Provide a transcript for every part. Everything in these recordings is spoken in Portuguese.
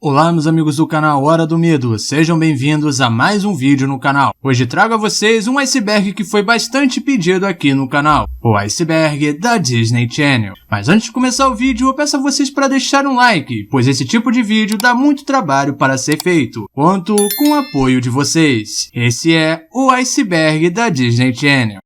Olá meus amigos do canal Hora do Medo, sejam bem-vindos a mais um vídeo no canal. Hoje trago a vocês um iceberg que foi bastante pedido aqui no canal, o iceberg da Disney Channel. Mas antes de começar o vídeo, eu peço a vocês para deixar um like, pois esse tipo de vídeo dá muito trabalho para ser feito. Conto com o apoio de vocês. Esse é o iceberg da Disney Channel.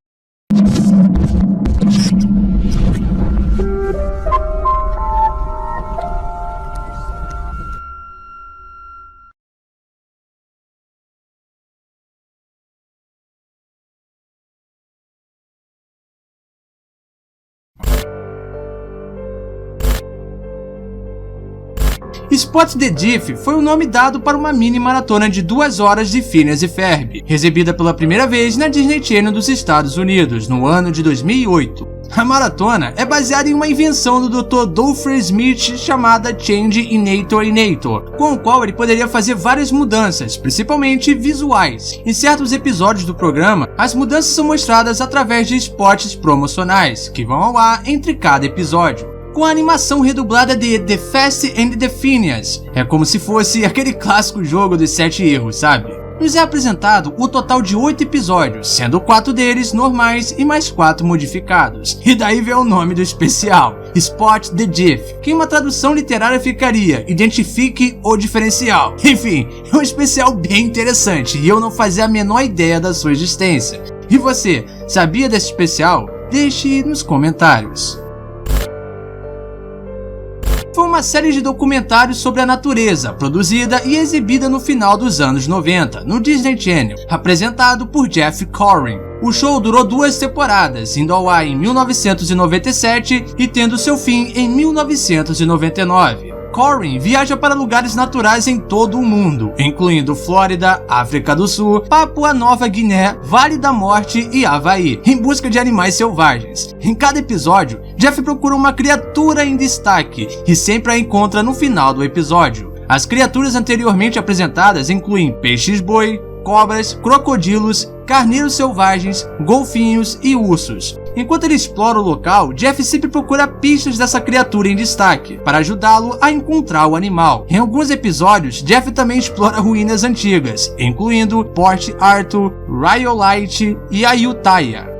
Spot the Diff foi o nome dado para uma mini maratona de 2 horas de Phineas e Ferb, exibida pela primeira vez na Disney Channel dos Estados Unidos, no ano de 2008. A maratona é baseada em uma invenção do Dr. Dufresne Smith chamada Change Inator, com o qual ele poderia fazer várias mudanças, principalmente visuais. Em certos episódios do programa, as mudanças são mostradas através de spots promocionais, que vão ao ar entre cada episódio. Com a animação redublada de The Fast and the Phineas. É como se fosse aquele clássico jogo dos 7 erros, sabe? Nos é apresentado o total de 8 episódios, sendo 4 deles normais e mais 4 modificados. E daí vem o nome do especial, Spot the Diff, que em uma tradução literária ficaria Identifique o Diferencial. Enfim, é um especial bem interessante e eu não fazia a menor ideia da sua existência. E você, sabia desse especial? Deixe nos comentários. Foi uma série de documentários sobre a natureza, produzida e exibida no final dos anos 90, no Disney Channel, apresentado por Jeff Corrin. O show durou 2 temporadas, indo ao ar em 1997 e tendo seu fim em 1999. Corrin viaja para lugares naturais em todo o mundo, incluindo Flórida, África do Sul, Papua Nova Guiné, Vale da Morte e Havaí, em busca de animais selvagens. Em cada episódio, Jeff procura uma criatura em destaque e sempre a encontra no final do episódio. As criaturas anteriormente apresentadas incluem peixes-boi, cobras, crocodilos, carneiros selvagens, golfinhos e ursos. Enquanto ele explora o local, Jeff sempre procura pistas dessa criatura em destaque, para ajudá-lo a encontrar o animal. Em alguns episódios, Jeff também explora ruínas antigas, incluindo Port Arthur, Rhyolite e Ayutthaya.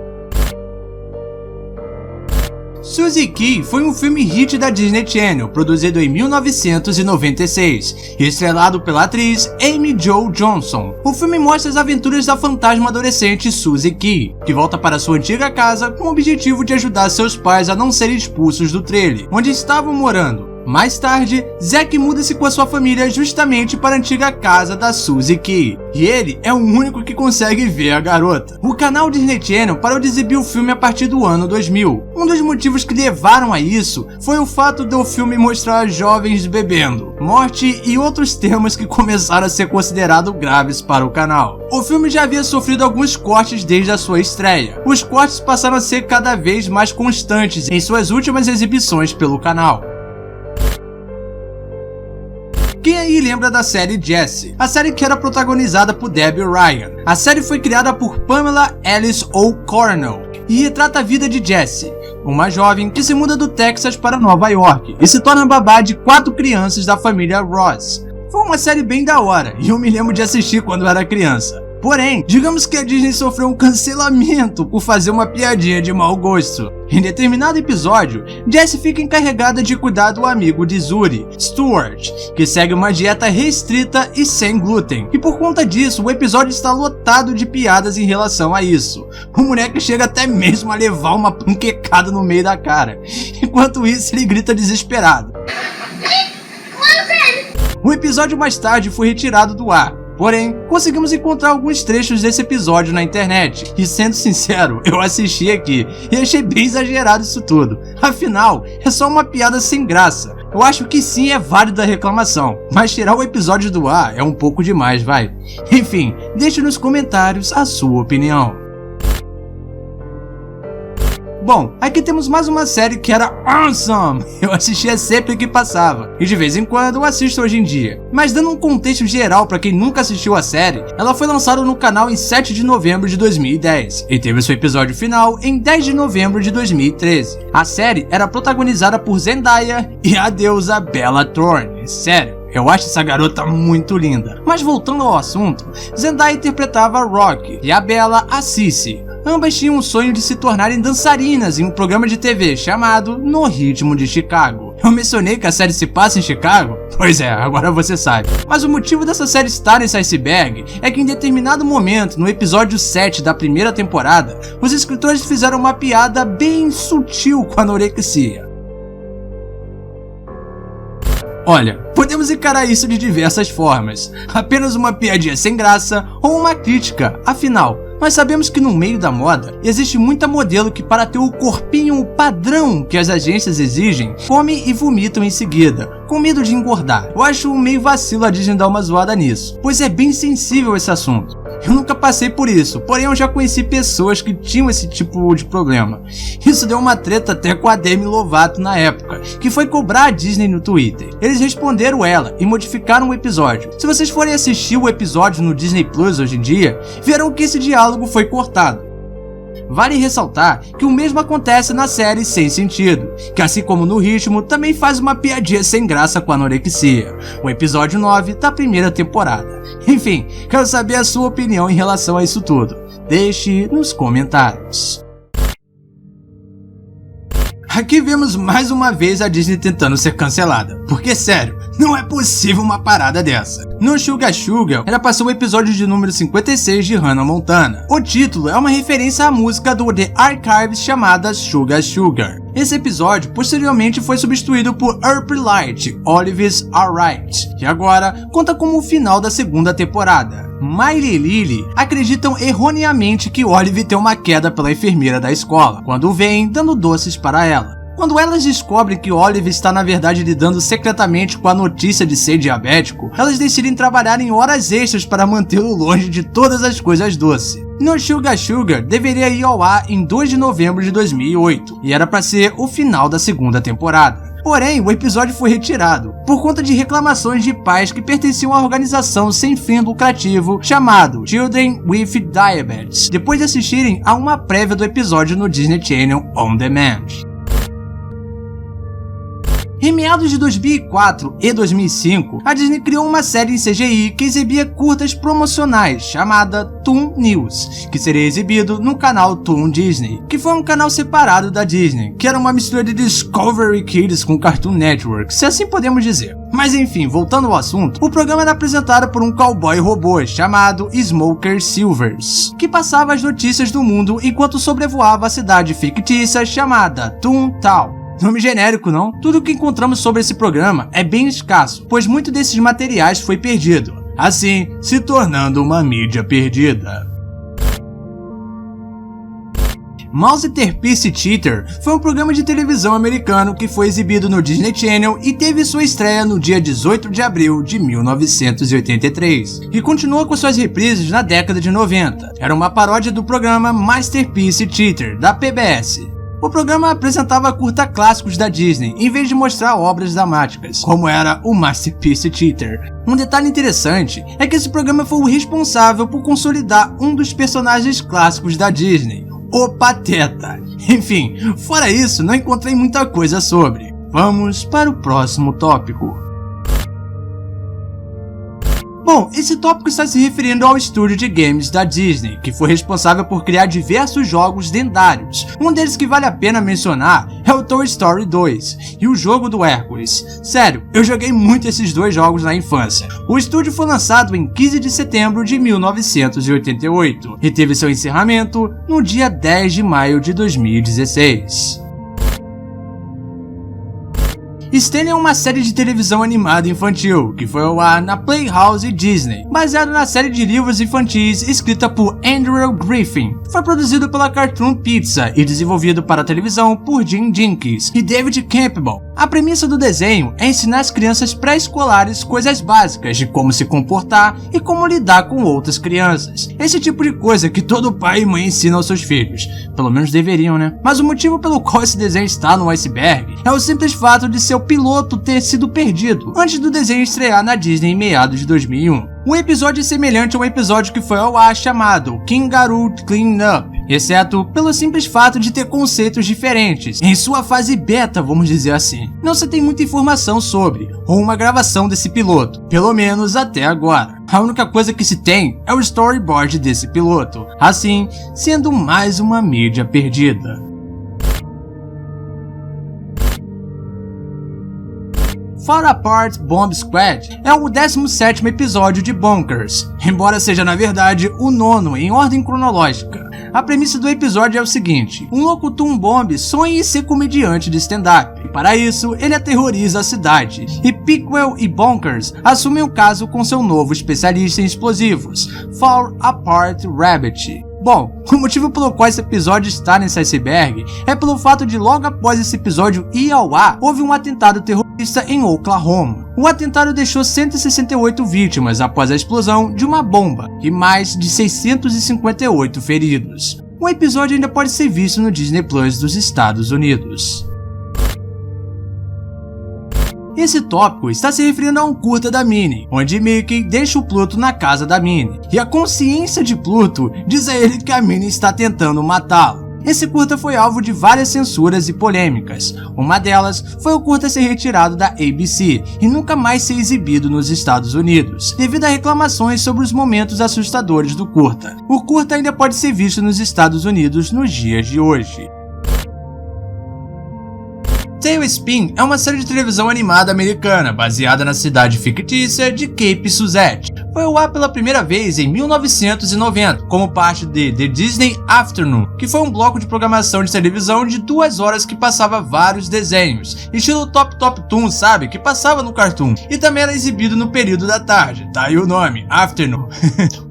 Suzy Q foi um filme hit da Disney Channel, produzido em 1996, e estrelado pela atriz Amy Jo Johnson. O filme mostra as aventuras da fantasma adolescente Suzy Q, que volta para sua antiga casa com o objetivo de ajudar seus pais a não serem expulsos do trailer, onde estavam morando. Mais tarde, Zack muda-se com a sua família justamente para a antiga casa da Suzy Q, e ele é o único que consegue ver a garota. O canal Disney Channel parou de exibir o filme a partir do ano 2000. Um dos motivos que levaram a isso foi o fato do filme mostrar jovens bebendo, morte e outros temas que começaram a ser considerados graves para o canal. O filme já havia sofrido alguns cortes desde a sua estreia. Os cortes passaram a ser cada vez mais constantes em suas últimas exibições pelo canal. Quem aí lembra da série Jessie? A série que era protagonizada por Debbie Ryan. A série foi criada por Pamela Alice O'Connell e retrata a vida de Jessie, uma jovem que se muda do Texas para Nova York e se torna babá de 4 crianças da família Ross. Foi uma série bem da hora e eu me lembro de assistir quando era criança. Porém, digamos que a Disney sofreu um cancelamento por fazer uma piadinha de mau gosto. Em determinado episódio, Jessie fica encarregada de cuidar do amigo de Zuri, Stuart, que segue uma dieta restrita e sem glúten. E por conta disso, o episódio está lotado de piadas em relação a isso. O moleque chega até mesmo a levar uma panquecada no meio da cara. Enquanto isso, ele grita desesperado. O episódio mais tarde foi retirado do ar. Porém, conseguimos encontrar alguns trechos desse episódio na internet, e sendo sincero, eu assisti aqui e achei bem exagerado isso tudo. Afinal, é só uma piada sem graça. Eu acho que sim, é válida a reclamação, mas tirar o episódio do ar é um pouco demais, vai. Enfim, deixe nos comentários a sua opinião. Bom, aqui temos mais uma série que era awesome! Eu assistia sempre que passava, e de vez em quando eu assisto hoje em dia. Mas dando um contexto geral para quem nunca assistiu a série, ela foi lançada no canal em 7 de novembro de 2010, e teve seu episódio final em 10 de novembro de 2013. A série era protagonizada por Zendaya e a deusa Bella Thorne. Sério, eu acho essa garota muito linda. Mas voltando ao assunto, Zendaya interpretava Rock e a Bella a Cissy. Ambas tinham um sonho de se tornarem dançarinas em um programa de TV chamado No Ritmo de Chicago. Eu mencionei que a série se passa em Chicago? Pois é, agora você sabe. Mas o motivo dessa série estar nesse iceberg é que em determinado momento, no episódio 7 da primeira temporada, os escritores fizeram uma piada bem sutil com a anorexia. Olha, podemos encarar isso de diversas formas, apenas uma piadinha sem graça ou uma crítica, afinal, nós sabemos que no meio da moda existe muita modelo que para ter o corpinho padrão que as agências exigem, comem e vomitam em seguida, com medo de engordar. Eu acho meio vacilo a Disney dar uma zoada nisso, pois é bem sensível esse assunto. Eu nunca passei por isso, porém eu já conheci pessoas que tinham esse tipo de problema. Isso deu uma treta até com a Demi Lovato na época, que foi cobrar a Disney no Twitter. Eles responderam ela e modificaram o episódio. Se vocês forem assistir o episódio no Disney Plus hoje em dia, verão que esse diálogo foi cortado. Vale ressaltar que o mesmo acontece na série Sem Sentido, que assim como no Ritmo, também faz uma piadinha sem graça com a anorexia, o episódio 9 da primeira temporada. Enfim, quero saber a sua opinião em relação a isso tudo. Deixe nos comentários. Aqui vemos mais uma vez a Disney tentando ser cancelada, porque sério, não é possível uma parada dessa. No Sugar Sugar, era para ser o episódio de número 56 de Hannah Montana. O título é uma referência à música do The Archives chamada Sugar Sugar. Esse episódio posteriormente foi substituído por April Light, Olive's Alright, que agora conta como o final da segunda temporada. Miley e Lily acreditam erroneamente que Olive tem uma queda pela enfermeira da escola, quando vem dando doces para ela. Quando elas descobrem que Olive está na verdade lidando secretamente com a notícia de ser diabético, elas decidem trabalhar em horas extras para mantê-lo longe de todas as coisas doces. No Sugar Sugar deveria ir ao ar em 2 de novembro de 2008, e era para ser o final da segunda temporada. Porém, o episódio foi retirado, por conta de reclamações de pais que pertenciam à organização sem fim lucrativo chamado Children with Diabetes, depois de assistirem a uma prévia do episódio no Disney Channel On Demand. Em meados de 2004 e 2005, a Disney criou uma série em CGI que exibia curtas promocionais chamada Toon News, que seria exibido no canal Toon Disney, que foi um canal separado da Disney, que era uma mistura de Discovery Kids com Cartoon Network, se assim podemos dizer. Mas enfim, voltando ao assunto, o programa era apresentado por um cowboy robô chamado Smoker Silvers, que passava as notícias do mundo enquanto sobrevoava a cidade fictícia chamada Toontown. Nome genérico, não? Tudo o que encontramos sobre esse programa é bem escasso, pois muito desses materiais foi perdido, assim se tornando uma mídia perdida. Masterpiece Theater foi um programa de televisão americano que foi exibido no Disney Channel e teve sua estreia no dia 18 de abril de 1983, e continua com suas reprises na década de 90. Era uma paródia do programa Masterpiece Theater, da PBS. O programa apresentava curta clássicos da Disney, em vez de mostrar obras dramáticas, como era o Masterpiece Theater. Um detalhe interessante é que esse programa foi o responsável por consolidar um dos personagens clássicos da Disney, o Pateta. Enfim, fora isso, não encontrei muita coisa sobre. Vamos para o próximo tópico. Bom, esse tópico está se referindo ao estúdio de games da Disney, que foi responsável por criar diversos jogos lendários. Um deles que vale a pena mencionar é o Toy Story 2 e o jogo do Hércules. Sério, eu joguei muito esses dois jogos na infância. O estúdio foi lançado em 15 de setembro de 1988 e teve seu encerramento no dia 10 de maio de 2016. Stanley é uma série de televisão animada infantil, que foi ao ar na Playhouse Disney, baseado na série de livros infantis escrita por Andrew Griffin. Foi produzido pela Cartoon Pizza e desenvolvido para a televisão por Jim Jenkins e David Campbell. A premissa do desenho é ensinar as crianças pré-escolares coisas básicas de como se comportar e como lidar com outras crianças. Esse tipo de coisa que todo pai e mãe ensinam aos seus filhos. Pelo menos deveriam, né? Mas o motivo pelo qual esse desenho está no iceberg é o simples fato de seu piloto ter sido perdido antes do desenho estrear na Disney em meados de 2001. O episódio é semelhante a um episódio que foi ao ar chamado Kangaroo Clean Up, exceto pelo simples fato de ter conceitos diferentes, em sua fase beta, vamos dizer assim. Não se tem muita informação sobre, ou uma gravação desse piloto, pelo menos até agora. A única coisa que se tem é o storyboard desse piloto, assim, sendo mais uma mídia perdida. Far Apart Bomb Squad é o 17º episódio de Bonkers, embora seja na verdade o 9º em ordem cronológica. A premissa do episódio é o seguinte: um locutor bomb sonha em ser comediante de stand-up. Para isso, ele aterroriza a cidade, e Pickwill e Bonkers assumem o caso com seu novo especialista em explosivos, Far Apart Rabbit. Bom, o motivo pelo qual esse episódio está nesse iceberg é pelo fato de logo após esse episódio ir ao ar, houve um atentado terrorista em Oklahoma. O atentado deixou 168 vítimas após a explosão de uma bomba e mais de 658 feridos. O episódio ainda pode ser visto no Disney Plus dos Estados Unidos. Esse tópico está se referindo a um curta da Minnie, onde Mickey deixa o Pluto na casa da Minnie, e a consciência de Pluto diz a ele que a Minnie está tentando matá-lo. Esse curta foi alvo de várias censuras e polêmicas. Uma delas foi o curta ser retirado da ABC e nunca mais ser exibido nos Estados Unidos, devido a reclamações sobre os momentos assustadores do curta. O curta ainda pode ser visto nos Estados Unidos nos dias de hoje. TaleSpin é uma série de televisão animada americana baseada na cidade fictícia de Cape Suzette. Foi ao ar pela primeira vez em 1990, como parte de The Disney Afternoon, que foi um bloco de programação de televisão de 2 horas que passava vários desenhos, estilo Top Toon, sabe? Que passava no Cartoon, e também era exibido no período da tarde, tá aí o nome, Afternoon.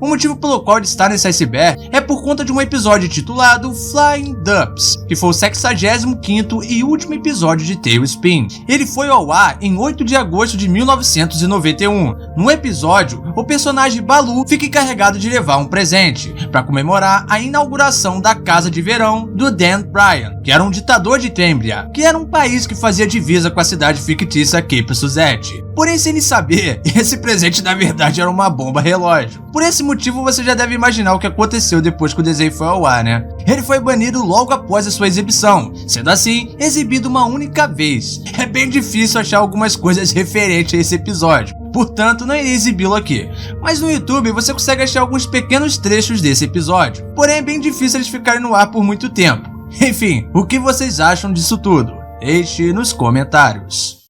O motivo pelo qual ele está nesse iceberg é por conta de um episódio titulado Flying Dubs, que foi o 65º e último episódio de TaleSpin. Ele foi ao ar em 8 de agosto de 1991. No episódio, o personagem Baloo fica encarregado de levar um presente para comemorar a inauguração da casa de verão do Dan Bryan, que era um ditador de Tembria, que era um país que fazia divisa com a cidade fictícia Cape Suzette. Porém, sem ele saber, esse presente na verdade era uma bomba relógio. Por esse motivo, você já deve imaginar o que aconteceu depois que o desenho foi ao ar, né? Ele foi banido logo após a sua exibição, sendo assim, exibido uma única vez. É bem difícil achar algumas coisas referentes a esse episódio, portanto não irei exibi-lo aqui. Mas no YouTube você consegue achar alguns pequenos trechos desse episódio, porém é bem difícil eles ficarem no ar por muito tempo. Enfim, o que vocês acham disso tudo? Deixe nos comentários.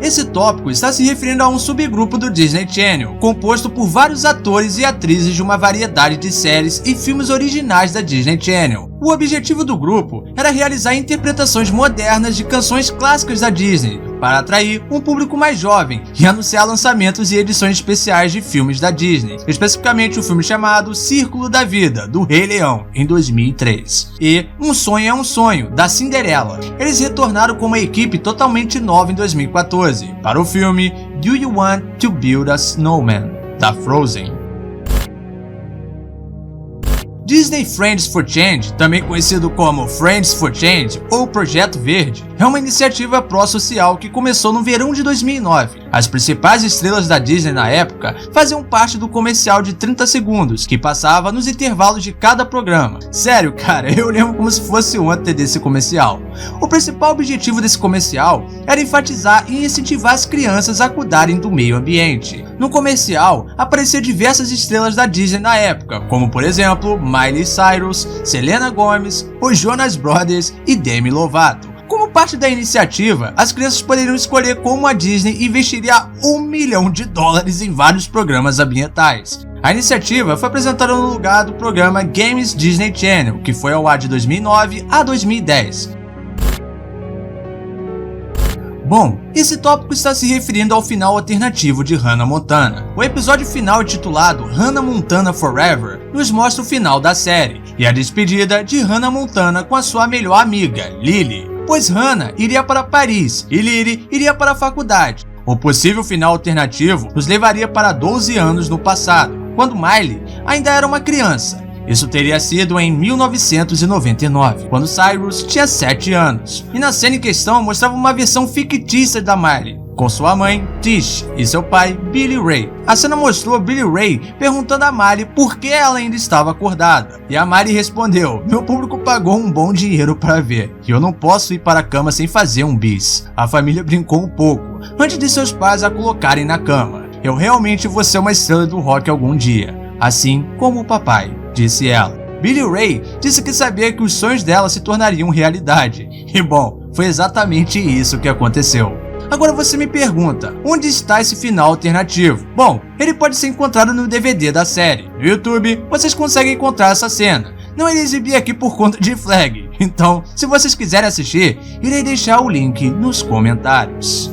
Esse tópico está se referindo a um subgrupo do Disney Channel, composto por vários atores e atrizes de uma variedade de séries e filmes originais da Disney Channel. O objetivo do grupo era realizar interpretações modernas de canções clássicas da Disney, para atrair um público mais jovem e anunciar lançamentos e edições especiais de filmes da Disney, especificamente o filme chamado Círculo da Vida, do Rei Leão, em 2003, e Um Sonho é um Sonho, da Cinderela. Eles retornaram com uma equipe totalmente nova em 2014, para o filme Do You Want to Build a Snowman, da Frozen. Disney Friends for Change, também conhecido como Friends for Change ou Projeto Verde, é uma iniciativa pró-social que começou no verão de 2009. As principais estrelas da Disney na época faziam parte do comercial de 30 segundos, que passava nos intervalos de cada programa. Sério, cara, eu lembro como se fosse ontem desse comercial. O principal objetivo desse comercial era enfatizar e incentivar as crianças a cuidarem do meio ambiente. No comercial, apareciam diversas estrelas da Disney na época, como por exemplo, Miley Cyrus, Selena Gomez, os Jonas Brothers e Demi Lovato. Como parte da iniciativa, as crianças poderiam escolher como a Disney investiria $1 milhão em vários programas ambientais. A iniciativa foi apresentada no lugar do programa Games Disney Channel, que foi ao ar de 2009 a 2010. Bom, esse tópico está se referindo ao final alternativo de Hannah Montana. O episódio final, intitulado Hannah Montana Forever, nos mostra o final da série e a despedida de Hannah Montana com a sua melhor amiga, Lily, pois Hannah iria para Paris e Lily iria para a faculdade. O possível final alternativo nos levaria para 12 anos no passado, quando Miley ainda era uma criança. Isso teria sido em 1999, quando Cyrus tinha 7 anos. E na cena em questão mostrava uma versão fictícia da Miley, com sua mãe, Tish, e seu pai, Billy Ray. A cena mostrou Billy Ray perguntando a Mali por que ela ainda estava acordada. E a Mali respondeu: meu público pagou um bom dinheiro para ver, e eu não posso ir para a cama sem fazer um bis. A família brincou um pouco, antes de seus pais a colocarem na cama. Eu realmente vou ser uma estrela do rock algum dia, assim como o papai, disse ela. Billy Ray disse que sabia que os sonhos dela se tornariam realidade. E bom, foi exatamente isso que aconteceu. Agora você me pergunta, onde está esse final alternativo? Bom, ele pode ser encontrado no DVD da série. No YouTube, vocês conseguem encontrar essa cena. Não irei exibir aqui por conta de flag. Então, se vocês quiserem assistir, irei deixar o link nos comentários.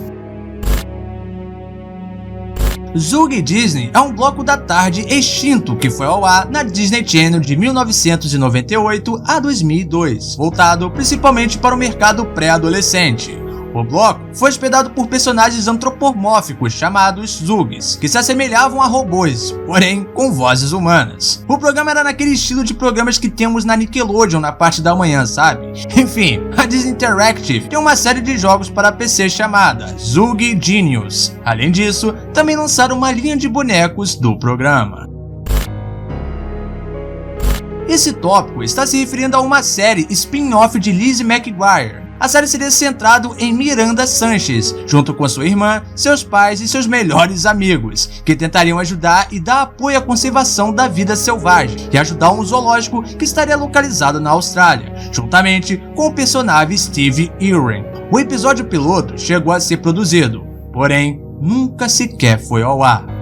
Zug Disney é um bloco da tarde extinto que foi ao ar na Disney Channel de 1998 a 2002, voltado principalmente para o mercado pré-adolescente. O bloco foi hospedado por personagens antropomórficos chamados Zugs, que se assemelhavam a robôs, porém com vozes humanas. O programa era naquele estilo de programas que temos na Nickelodeon na parte da manhã, sabe? Enfim, a Disney Interactive tem uma série de jogos para PC chamada Zug Genius. Além disso, também lançaram uma linha de bonecos do programa. Esse tópico está se referindo a uma série spin-off de Lizzie McGuire. A série seria centrado em Miranda Sanchez, junto com sua irmã, seus pais e seus melhores amigos, que tentariam ajudar e dar apoio à conservação da vida selvagem e ajudar um zoológico que estaria localizado na Austrália, juntamente com o personagem Steve Irwin. O episódio piloto chegou a ser produzido, porém nunca sequer foi ao ar.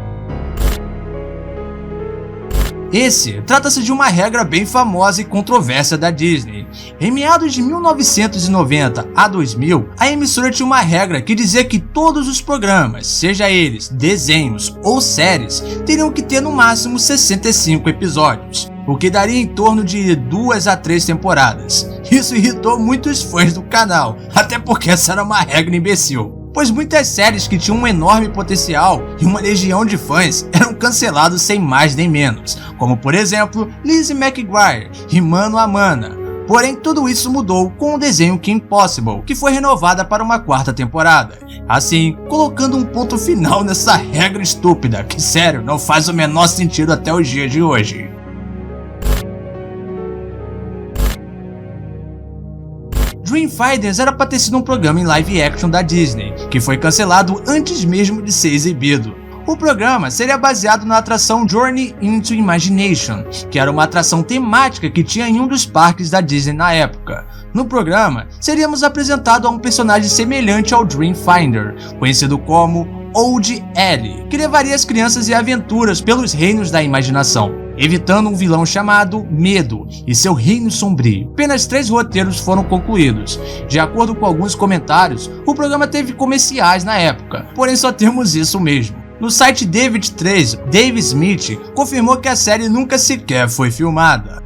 Esse trata-se de uma regra bem famosa e controversa da Disney. Em meados de 1990 a 2000, a emissora tinha uma regra que dizia que todos os programas, seja eles desenhos ou séries, teriam que ter no máximo 65 episódios, o que daria em torno de 2 a 3 temporadas. Isso irritou muitos fãs do canal, até porque essa era uma regra imbecil, pois muitas séries que tinham um enorme potencial e uma legião de fãs eram canceladas sem mais nem menos, como por exemplo Lizzie McGuire e Mano a Mana. Porém, tudo isso mudou com o desenho Kim Possible, que foi renovada para uma 4ª temporada, assim colocando um ponto final nessa regra estúpida que, sério, não faz o menor sentido até os dias de hoje. Dream Fighters era para ter sido um programa em live action da Disney, que foi cancelado antes mesmo de ser exibido. O programa seria baseado na atração Journey into Imagination, que era uma atração temática que tinha em um dos parques da Disney na época. No programa, seríamos apresentados a um personagem semelhante ao Dream Finder, conhecido como Old Ellie, que levaria as crianças em aventuras pelos reinos da imaginação, evitando um vilão chamado Medo e seu reino sombrio. Apenas 3 roteiros foram concluídos. De acordo com alguns comentários, o programa teve comerciais na época, porém só temos isso mesmo. No site David 3, Dave Smith confirmou que a série nunca sequer foi filmada.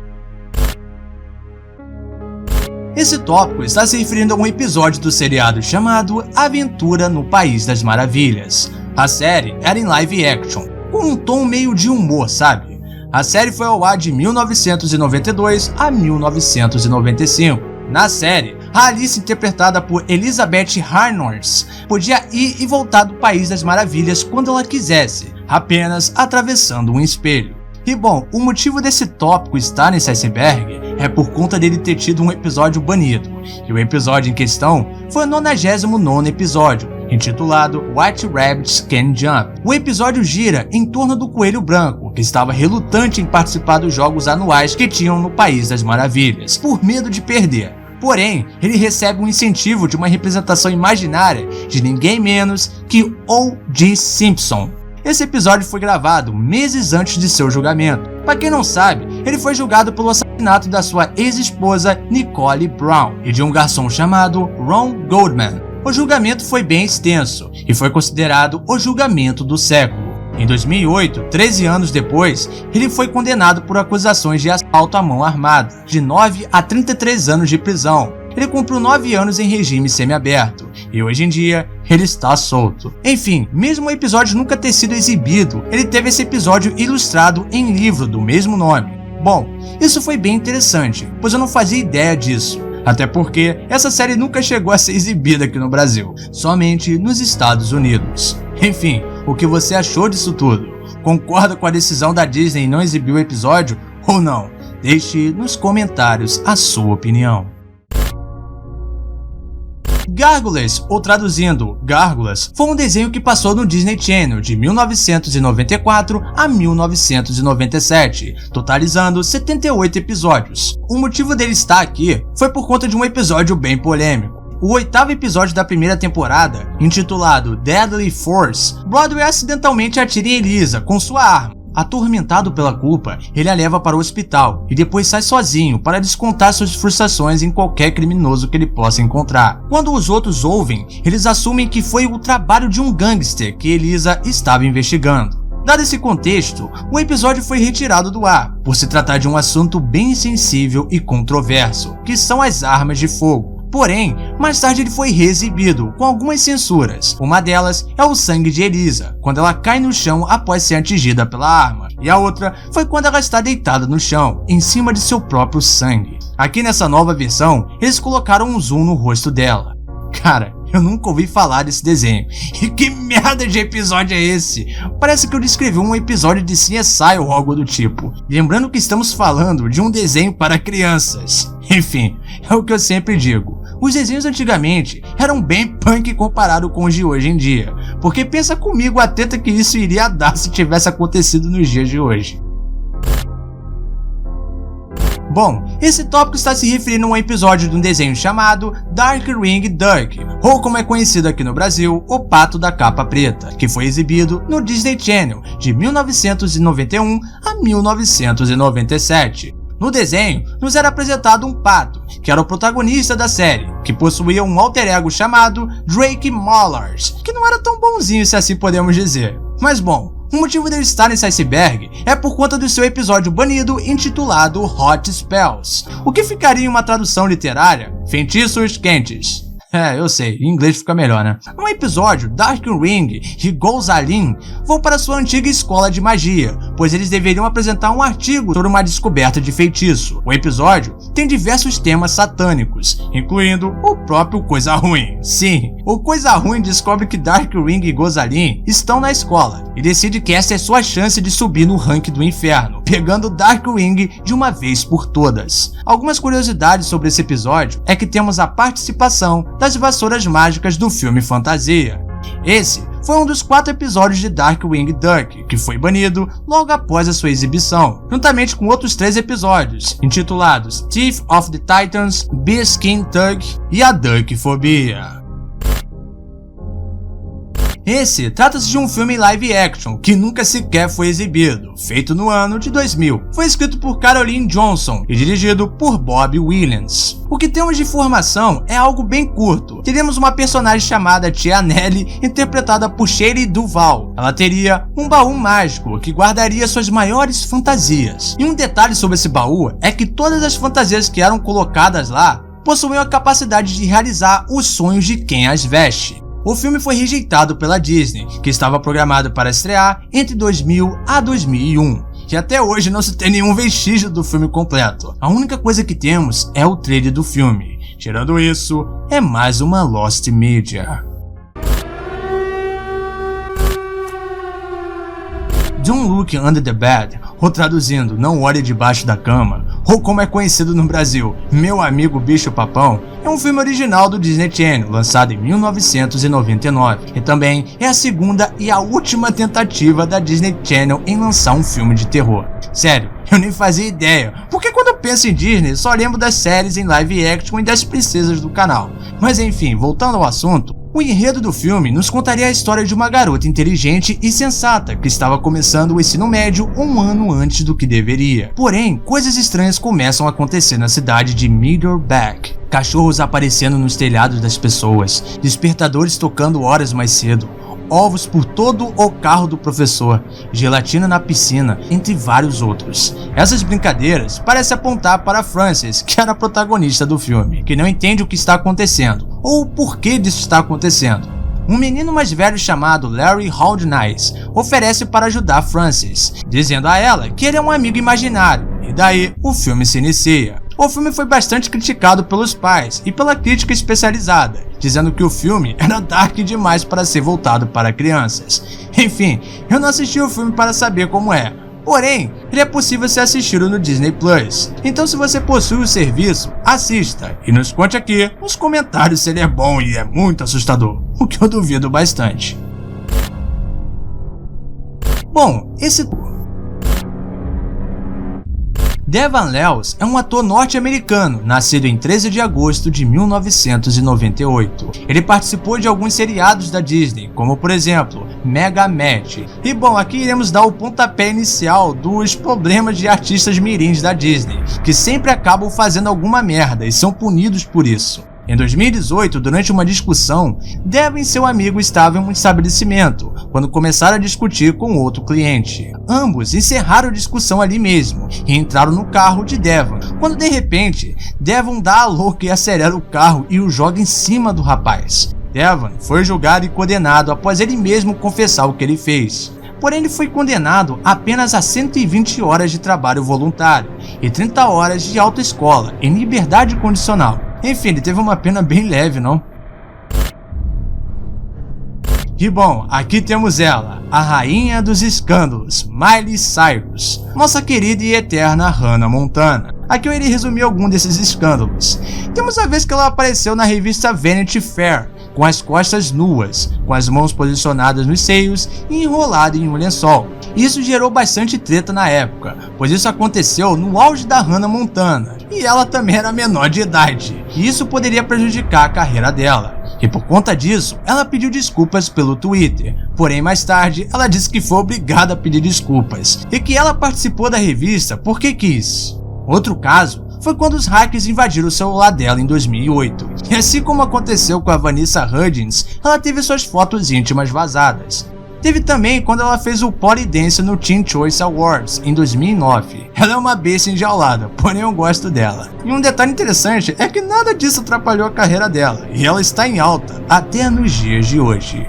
Esse tópico está se referindo a um episódio do seriado chamado Aventura no País das Maravilhas. A série era em live action, com um tom meio de humor, sabe? A série foi ao ar de 1992 a 1995. Na série, a Alice, interpretada por Elizabeth Harnors, podia ir e voltar do País das Maravilhas quando ela quisesse, apenas atravessando um espelho. E bom, o motivo desse tópico estar nesse iceberg é por conta dele ter tido um episódio banido, e o episódio em questão foi o 99º episódio, intitulado White Rabbits Can Jump. O episódio gira em torno do Coelho Branco, que estava relutante em participar dos jogos anuais que tinham no País das Maravilhas, por medo de perder. Porém, ele recebe um incentivo de uma representação imaginária de ninguém menos que O.J. Simpson. Esse episódio foi gravado meses antes de seu julgamento. Para quem não sabe, ele foi julgado pelo assassinato da sua ex-esposa Nicole Brown e de um garçom chamado Ron Goldman. O julgamento foi bem extenso e foi considerado o julgamento do século. Em 2008, 13 anos depois, ele foi condenado por acusações de assalto à mão armada, de 9 a 33 anos de prisão. Ele cumpriu 9 anos em regime semiaberto, e hoje em dia, ele está solto. Enfim, mesmo o episódio nunca ter sido exibido, ele teve esse episódio ilustrado em livro do mesmo nome. Bom, isso foi bem interessante, pois eu não fazia ideia disso. Até porque essa série nunca chegou a ser exibida aqui no Brasil, somente nos Estados Unidos. Enfim, o que você achou disso tudo? Concorda com a decisão da Disney em não exibir o episódio ou não? Deixe nos comentários a sua opinião. Gárgulas, ou traduzindo, Gárgulas, foi um desenho que passou no Disney Channel de 1994 a 1997, totalizando 78 episódios. O motivo dele estar aqui foi por conta de um episódio bem polêmico. O 8º episódio da primeira temporada, intitulado Deadly Force, Broadway acidentalmente atira em Elisa com sua arma. Atormentado pela culpa, ele a leva para o hospital e depois sai sozinho para descontar suas frustrações em qualquer criminoso que ele possa encontrar. Quando os outros ouvem, eles assumem que foi o trabalho de um gangster que Elisa estava investigando. Dado esse contexto, o episódio foi retirado do ar, por se tratar de um assunto bem sensível e controverso, que são as armas de fogo. Porém, mais tarde ele foi reexibido, com algumas censuras. Uma delas é o sangue de Elisa, quando ela cai no chão após ser atingida pela arma. E a outra foi quando ela está deitada no chão, em cima de seu próprio sangue. Aqui nessa nova versão, eles colocaram um zoom no rosto dela. Cara, eu nunca ouvi falar desse desenho. E que merda de episódio é esse? Parece que eu descrevi um episódio de CSI ou algo do tipo. Lembrando que estamos falando de um desenho para crianças. Enfim, é o que eu sempre digo. Os desenhos antigamente eram bem punk comparado com os de hoje em dia. Porque pensa comigo a treta que isso iria dar se tivesse acontecido nos dias de hoje. Bom, esse tópico está se referindo a um episódio de um desenho chamado Darkwing Duck, ou como é conhecido aqui no Brasil, O Pato da Capa Preta, que foi exibido no Disney Channel de 1991 a 1997. No desenho, nos era apresentado um pato, que era o protagonista da série, que possuía um alter ego chamado Drake Mollars, que não era tão bonzinho se assim podemos dizer. Mas bom, o motivo dele estar nesse iceberg é por conta do seu episódio banido intitulado Hot Spells, o que ficaria em uma tradução literária, feitiços quentes. Eu sei, em inglês fica melhor, né? No episódio, Darkwing e Gozalin vão para sua antiga escola de magia, pois eles deveriam apresentar um artigo sobre uma descoberta de feitiço. O episódio tem diversos temas satânicos, incluindo o próprio Coisa Ruim. Sim, o Coisa Ruim descobre que Darkwing e Gozalin estão na escola e decide que essa é sua chance de subir no ranking do inferno, pegando Darkwing de uma vez por todas. Algumas curiosidades sobre esse episódio é que temos a participação das vassouras mágicas do filme Fantasia. Esse foi um dos 4 episódios de Darkwing Duck, que foi banido logo após a sua exibição, juntamente com outros 3 episódios, intitulados Teeth of the Titans, Bearskin Tug e a Duckfobia. Esse trata-se de um filme live action que nunca sequer foi exibido, feito no ano de 2000. Foi escrito por Caroline Johnson e dirigido por Bob Williams. O que temos de informação é algo bem curto. Teremos uma personagem chamada Tia Nelly, interpretada por Shelley Duvall. Ela teria um baú mágico que guardaria suas maiores fantasias. E um detalhe sobre esse baú é que todas as fantasias que eram colocadas lá possuíam a capacidade de realizar os sonhos de quem as veste. O filme foi rejeitado pela Disney, que estava programado para estrear entre 2000 a 2001, e até hoje não se tem nenhum vestígio do filme completo. A única coisa que temos é o trailer do filme. Tirando isso, é mais uma Lost Media. Don't Look Under the Bed, ou traduzindo, Não Olhe Debaixo da Cama, ou como é conhecido no Brasil, Meu Amigo Bicho Papão, é um filme original do Disney Channel, lançado em 1999, e também é a segunda e a última tentativa da Disney Channel em lançar um filme de terror. Sério, eu nem fazia ideia, porque quando eu penso em Disney, só lembro das séries em live action e das princesas do canal. Mas enfim, voltando ao assunto, o enredo do filme nos contaria a história de uma garota inteligente e sensata que estava começando o ensino médio um ano antes do que deveria. Porém, coisas estranhas começam a acontecer na cidade de Mirrorback. Cachorros aparecendo nos telhados das pessoas, despertadores tocando horas mais cedo, ovos por todo o carro do professor, gelatina na piscina, entre vários outros. Essas brincadeiras parecem apontar para Frances, que era a protagonista do filme, que não entende o que está acontecendo, ou o porquê disso está acontecendo. Um menino mais velho chamado Larry Holdnice oferece para ajudar Frances, dizendo a ela que ele é um amigo imaginário, e daí o filme se inicia. O filme foi bastante criticado pelos pais e pela crítica especializada, dizendo que o filme era dark demais para ser voltado para crianças. Enfim, eu não assisti o filme para saber como é. Porém, ele é possível ser assistido no Disney Plus. Então, se você possui o serviço, assista e nos conte aqui nos comentários se ele é bom e é muito assustador, o que eu duvido bastante. Bom, Devan Lewis é um ator norte-americano, nascido em 13 de agosto de 1998. Ele participou de alguns seriados da Disney, como por exemplo, Mega Match. E bom, aqui iremos dar o pontapé inicial dos problemas de artistas mirins da Disney, que sempre acabam fazendo alguma merda e são punidos por isso. Em 2018, durante uma discussão, Devan e seu amigo estavam em um estabelecimento, quando começaram a discutir com outro cliente. Ambos encerraram a discussão ali mesmo e entraram no carro de Devan, quando de repente, Devan dá a louca e acelera o carro e o joga em cima do rapaz. Devan foi julgado e condenado após ele mesmo confessar o que ele fez. Porém, ele foi condenado apenas a 120 horas de trabalho voluntário e 30 horas de autoescola em liberdade condicional. Enfim, ele teve uma pena bem leve, não? E bom, aqui temos ela, a rainha dos escândalos, Miley Cyrus, nossa querida e eterna Hannah Montana. Aqui eu irei resumir algum desses escândalos. Temos a vez que ela apareceu na revista Vanity Fair, com as costas nuas, com as mãos posicionadas nos seios e enrolada em um lençol. Isso gerou bastante treta na época, pois isso aconteceu no auge da Hannah Montana, e ela também era menor de idade, e isso poderia prejudicar a carreira dela. E por conta disso, ela pediu desculpas pelo Twitter, porém mais tarde ela disse que foi obrigada a pedir desculpas, e que ela participou da revista porque quis. Outro caso foi quando os hackers invadiram o celular dela em 2008. E assim como aconteceu com a Vanessa Hudgens, ela teve suas fotos íntimas vazadas. Teve também quando ela fez o Polydance no Teen Choice Awards em 2009. Ela é uma besta enjaulada, porém eu gosto dela. E um detalhe interessante é que nada disso atrapalhou a carreira dela, e ela está em alta até nos dias de hoje.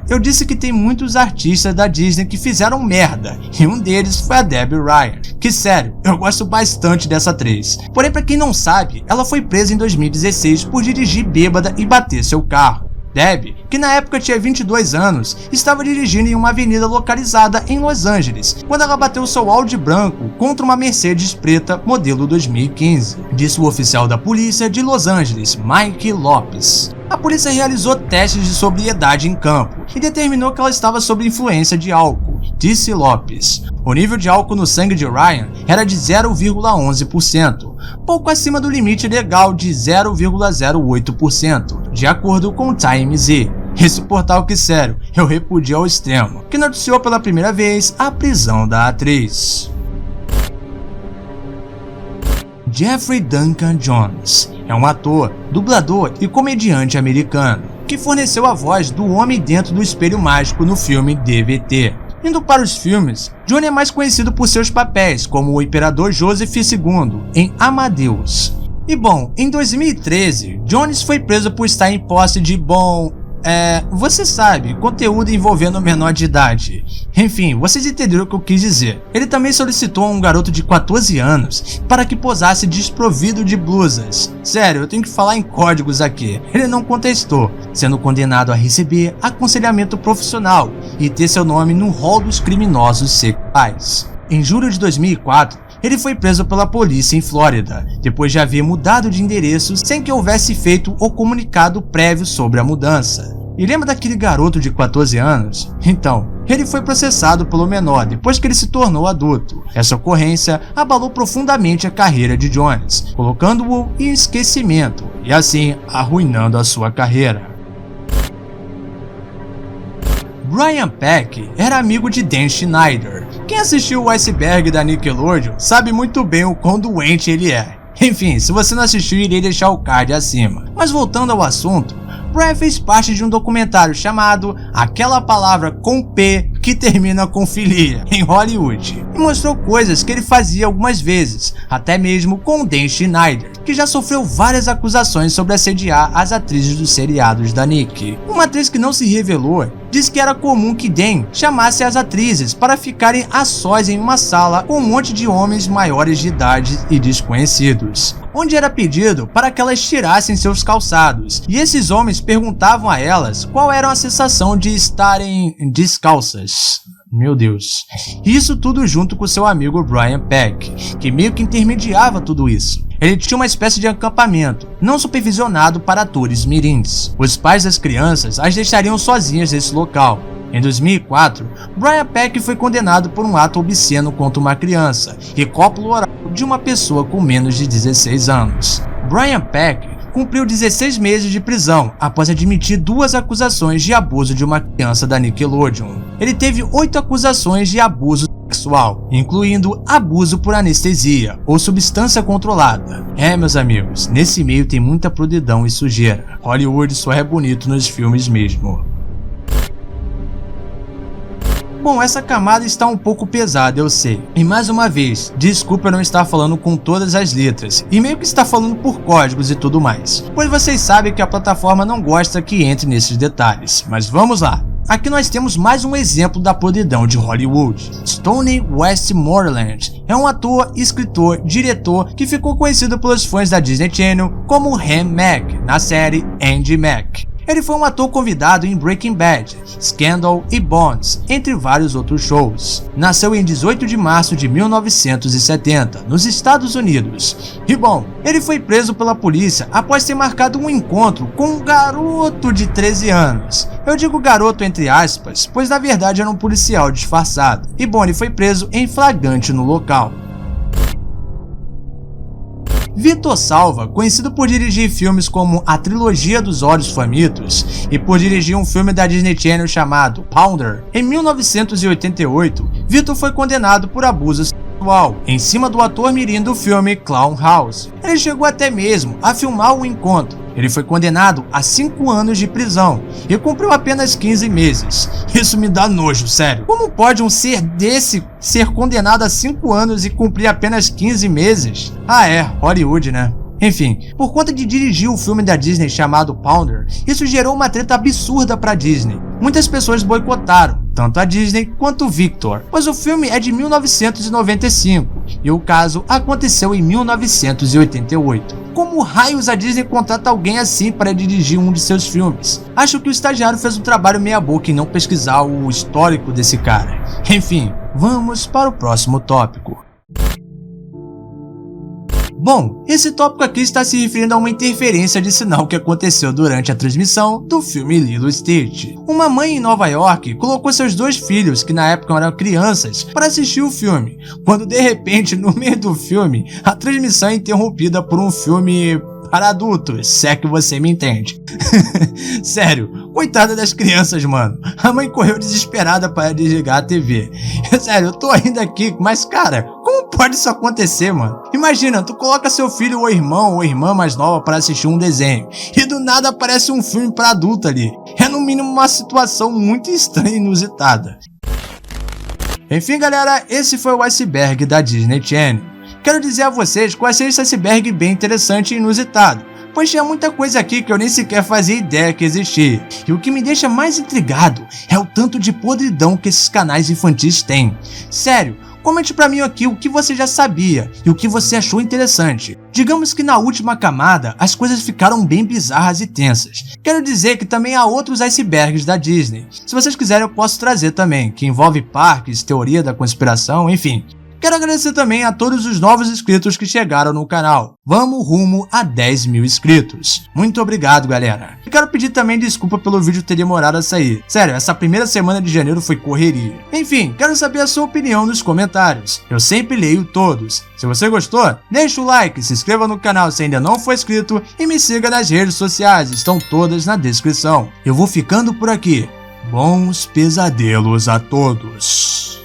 Eu disse que tem muitos artistas da Disney que fizeram merda, e um deles foi a Debby Ryan, que sério, eu gosto bastante dessa atriz. Porém, pra quem não sabe, ela foi presa em 2016 por dirigir bêbada e bater seu carro. Debby, que na época tinha 22 anos, estava dirigindo em uma avenida localizada em Los Angeles, quando ela bateu seu Audi branco contra uma Mercedes preta modelo 2015, disse o oficial da polícia de Los Angeles, Mike Lopes. A polícia realizou testes de sobriedade em campo e determinou que ela estava sob influência de álcool, disse Lopes. O nível de álcool no sangue de Ryan era de 0,11%, pouco acima do limite legal de 0,08%, de acordo com o TMZ. Esse portal que, sério, eu repudio ao extremo, que noticiou pela primeira vez a prisão da atriz. Jeffrey Duncan Jones é um ator, dublador e comediante americano, que forneceu a voz do homem dentro do espelho mágico no filme DVT. Indo para os filmes, Johnny é mais conhecido por seus papéis como o Imperador Joseph II em Amadeus. E bom, em 2013, Jones foi preso por estar em posse de, você sabe, conteúdo envolvendo menor de idade. Enfim, vocês entenderam o que eu quis dizer. Ele também solicitou a um garoto de 14 anos para que posasse desprovido de blusas. Sério, eu tenho que falar em códigos aqui. Ele não contestou, sendo condenado a receber aconselhamento profissional e ter seu nome no rol dos criminosos sexuais. Em julho de 2004, ele foi preso pela polícia em Flórida, depois de haver mudado de endereço sem que houvesse feito o comunicado prévio sobre a mudança. E lembra daquele garoto de 14 anos? Então, ele foi processado pelo menor depois que ele se tornou adulto. Essa ocorrência abalou profundamente a carreira de Jones, colocando-o em esquecimento e assim arruinando a sua carreira. Brian Peck era amigo de Dan Schneider. Quem assistiu o Iceberg da Nickelodeon sabe muito bem o quão doente ele é. Enfim, se você não assistiu, irei deixar o card acima. Mas voltando ao assunto, Brian fez parte de um documentário chamado Aquela Palavra com P que termina com filia em Hollywood, e mostrou coisas que ele fazia algumas vezes, até mesmo com Dan Schneider, que já sofreu várias acusações sobre assediar as atrizes dos seriados da Nick. Uma atriz que não se revelou disse que era comum que Dan chamasse as atrizes para ficarem a sós em uma sala com um monte de homens maiores de idade e desconhecidos, onde era pedido para que elas tirassem seus calçados, e esses homens perguntavam a elas qual era a sensação de estarem descalças. Meu Deus. Isso tudo junto com seu amigo Brian Peck, que meio que intermediava tudo isso. Ele tinha uma espécie de acampamento, não supervisionado para atores mirins. Os pais das crianças as deixariam sozinhas nesse local. Em 2004, Brian Peck foi condenado por um ato obsceno contra uma criança e cópulo oral de uma pessoa com menos de 16 anos. Brian Peck cumpriu 16 meses de prisão após admitir 2 acusações de abuso de uma criança da Nickelodeon. Ele teve 8 acusações de abuso sexual, incluindo abuso por anestesia ou substância controlada. Meus amigos, nesse meio tem muita podridão e sujeira. Hollywood só é bonito nos filmes mesmo. Bom, essa camada está um pouco pesada, eu sei. E mais uma vez, desculpa eu não estar falando com todas as letras, e meio que está falando por códigos e tudo mais, pois vocês sabem que a plataforma não gosta que entre nesses detalhes. Mas vamos lá. Aqui nós temos mais um exemplo da podridão de Hollywood. Stoney Westmoreland é um ator, escritor, diretor que ficou conhecido pelos fãs da Disney Channel como Ham Mac, na série Andy Mac. Ele foi um ator convidado em Breaking Bad, Scandal e Bones, entre vários outros shows. Nasceu em 18 de março de 1970, nos Estados Unidos. E bom, ele foi preso pela polícia após ter marcado um encontro com um garoto de 13 anos. Eu digo garoto entre aspas, pois na verdade era um policial disfarçado. E bom, ele foi preso em flagrante no local. Vitor Salva, conhecido por dirigir filmes como A Trilogia dos Olhos Famintos e por dirigir um filme da Disney Channel chamado Pounder, em 1988, Vitor foi condenado por abuso sexual em cima do ator mirim do filme Clown House. Ele chegou até mesmo a filmar o encontro. Ele foi condenado a 5 anos de prisão e cumpriu apenas 15 meses. Isso me dá nojo, sério. Como pode um ser desse ser condenado a 5 anos e cumprir apenas 15 meses? Hollywood, né? Enfim, por conta de dirigir o filme da Disney chamado Pounder, isso gerou uma treta absurda pra Disney. Muitas pessoas boicotaram, tanto a Disney quanto o Victor, pois o filme é de 1995 e o caso aconteceu em 1988. Como raios a Disney contrata alguém assim para dirigir um de seus filmes? Acho que o estagiário fez um trabalho meia boca em não pesquisar o histórico desse cara. Enfim, vamos para o próximo tópico. Bom, esse tópico aqui está se referindo a uma interferência de sinal que aconteceu durante a transmissão do filme Lilo e Stitch. Uma mãe em Nova York colocou seus 2 filhos, que na época eram crianças, para assistir o filme, quando de repente, no meio do filme, a transmissão é interrompida por um filme para adultos, se é que você me entende. Sério, coitada das crianças, mano. A mãe correu desesperada para desligar a TV. Sério, eu tô ainda aqui, mas cara, como pode isso acontecer, mano? Imagina, tu coloca seu filho ou irmão ou irmã mais nova para assistir um desenho e do nada aparece um filme para adulto ali. É no mínimo uma situação muito estranha e inusitada. Enfim, galera, esse foi o iceberg da Disney Channel. Quero dizer a vocês que eu achei esse iceberg bem interessante e inusitado, pois tinha muita coisa aqui que eu nem sequer fazia ideia que existia. E o que me deixa mais intrigado é o tanto de podridão que esses canais infantis têm. Sério, comente pra mim aqui o que você já sabia e o que você achou interessante. Digamos que na última camada as coisas ficaram bem bizarras e tensas. Quero dizer que também há outros icebergs da Disney. Se vocês quiserem eu posso trazer também, que envolve parques, teoria da conspiração, enfim. Quero agradecer também a todos os novos inscritos que chegaram no canal. Vamos rumo a 10 mil inscritos. Muito obrigado, galera. E quero pedir também desculpa pelo vídeo ter demorado a sair. Sério, essa primeira semana de janeiro foi correria. Enfim, quero saber a sua opinião nos comentários. Eu sempre leio todos. Se você gostou, deixa o like, se inscreva no canal se ainda não for inscrito e me siga nas redes sociais, estão todas na descrição. Eu vou ficando por aqui. Bons pesadelos a todos.